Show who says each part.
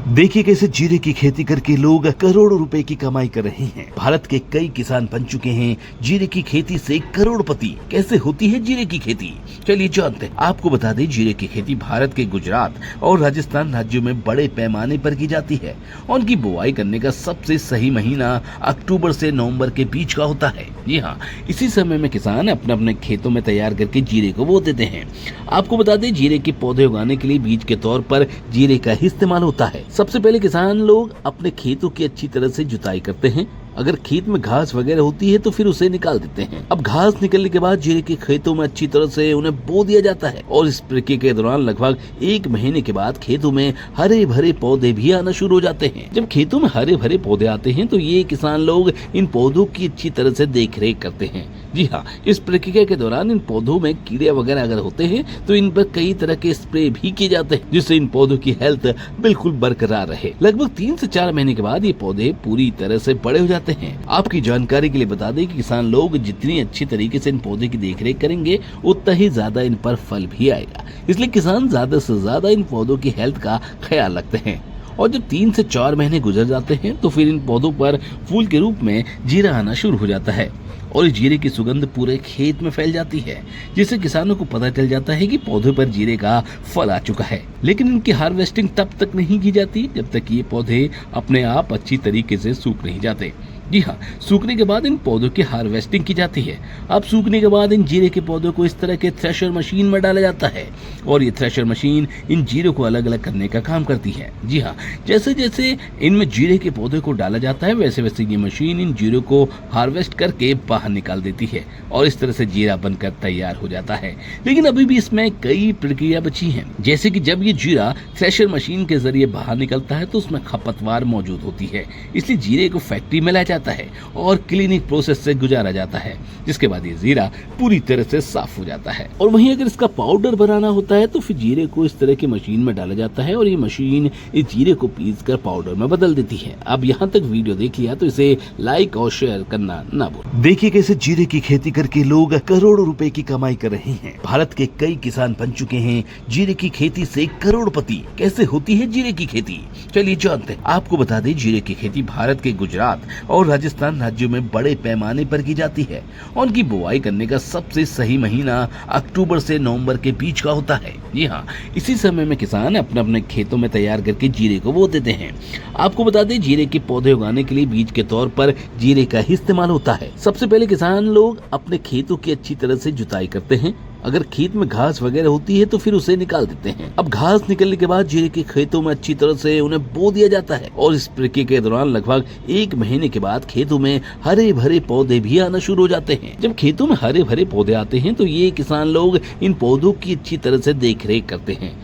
Speaker 1: देखिए कैसे जीरे की खेती करके लोग करोड़ों रुपए की कमाई कर रहे हैं। भारत के कई किसान बन चुके हैं जीरे की खेती से करोड़पति। कैसे होती है जीरे की खेती, चलिए जानते हैं। आपको बता दें, जीरे की खेती भारत के गुजरात और राजस्थान राज्यों में बड़े पैमाने पर की जाती है। उनकी बुआई करने का सबसे सही महीना अक्टूबर से नवंबर के बीच का होता है। जी हाँ, इसी समय में किसान अपने अपने खेतों में तैयार करके जीरे को बो देते हैं। आपको बता दें, जीरे के पौधे उगाने के लिए बीज के तौर पर जीरे का ही इस्तेमाल होता है। सबसे पहले किसान लोग अपने खेतों की अच्छी तरह से जुताई करते हैं। अगर खेत में घास वगैरह होती है तो फिर उसे निकाल देते हैं। अब घास निकलने के बाद जीरे के खेतों में अच्छी तरह से उन्हें बो दिया जाता है और इस प्रक्रिया के दौरान लगभग 1 महीने के बाद खेतों में हरे भरे पौधे भी आना शुरू हो जाते हैं। जब खेतों में हरे भरे पौधे आते हैं तो ये किसान लोग इन पौधों की अच्छी तरह से देख रेख करते हैं। जी हाँ, इस प्रक्रिया के दौरान इन पौधों में कीड़े वगैरह अगर होते हैं तो इन पर कई तरह के स्प्रे भी किए जाते हैं, जिससे इन पौधों की हेल्थ बिल्कुल बरकरार रहे। लगभग 3 से 4 महीने के बाद ये पौधे पूरी तरह से बड़े हो जाते हैं। आपकी जानकारी के लिए बता दें कि किसान लोग जितनी अच्छी तरीके से इन पौधे की देखरेख करेंगे उतना ही ज्यादा इन पर फल भी आएगा। इसलिए किसान ज्यादा से ज्यादा इन पौधों की हेल्थ का ख्याल रखते हैं। और जब 3 से 4 महीने गुजर जाते हैं तो फिर इन पौधों पर फूल के रूप में जीरा आना शुरू हो जाता है और इस जीरे की सुगंध पूरे खेत में फैल जाती है, जिससे किसानों को पता चल जाता है कि पौधे पर जीरे का फल आ चुका है। लेकिन इनकी हार्वेस्टिंग तब तक नहीं की जाती जब तक ये पौधे अपने आप अच्छी तरीके से सूख नहीं जाते। जी हाँ, सूखने के बाद इन पौधों की हार्वेस्टिंग की जाती है। अब सूखने के बाद इन जीरे के पौधों को इस तरह के थ्रेशर मशीन में डाला जाता है और ये थ्रेशर मशीन इन जीरे को अलग अलग करने का काम करती है। जी हाँ, जैसे जैसे इनमें जीरे के पौधे को डाला जाता है वैसे वैसे ये मशीन इन जीरे को हार्वेस्ट करके बाहर निकाल देती है और इस तरह से जीरा बनकर तैयार हो जाता है। लेकिन अभी भी इसमें कई प्रक्रिया बची है, जैसे कि जब ये जीरा थ्रेशर मशीन के जरिए बाहर निकलता है तो उसमें खपतवार मौजूद होती है, इसलिए जीरे को फैक्ट्री में लाया जाता है और क्लीनिक प्रोसेस से गुजारा जाता है, जिसके बाद ये जीरा पूरी तरह से साफ हो जाता है। और वहीं अगर इसका पाउडर बनाना होता है तो फिर जीरे को इस तरह की मशीन में डाला जाता है और ये मशीन इस जीरे को पीसकर पाउडर में बदल देती है। अब यहाँ तक वीडियो देख लिया तो इसे लाइक और शेयर करना ना भूलें। देखिए कैसे जीरे की खेती करके लोग करोड़ों रुपए की कमाई कर रहे हैं। भारत के कई किसान बन चुके हैं जीरे की खेती से करोड़पति। कैसे होती है जीरे की खेती, चलिए जानते हैं। आपको बता दें, जीरे की खेती भारत के गुजरात और राजस्थान राज्यों में बड़े पैमाने पर की जाती है। उनकी बुआई करने का सबसे सही महीना अक्टूबर से नवंबर के बीच का होता है। जी हाँ, इसी समय में किसान अपने अपने खेतों में तैयार करके जीरे को बो देते हैं। आपको बता दें, जीरे के पौधे उगाने के लिए बीज के तौर पर जीरे का ही इस्तेमाल होता है। सबसे पहले किसान लोग अपने खेतों की अच्छी तरह से जुताई करते हैं। अगर खेत में घास वगैरह होती है तो फिर उसे निकाल देते हैं। अब घास निकलने के बाद जीरे के खेतों में अच्छी तरह से उन्हें बो दिया जाता है और इस प्रक्रिया के दौरान लगभग 1 महीने के बाद खेतों में हरे भरे पौधे भी आना शुरू हो जाते हैं। जब खेतों में हरे भरे पौधे आते हैं तो ये किसान लोग इन पौधों की अच्छी तरह से देख रेख करते हैं।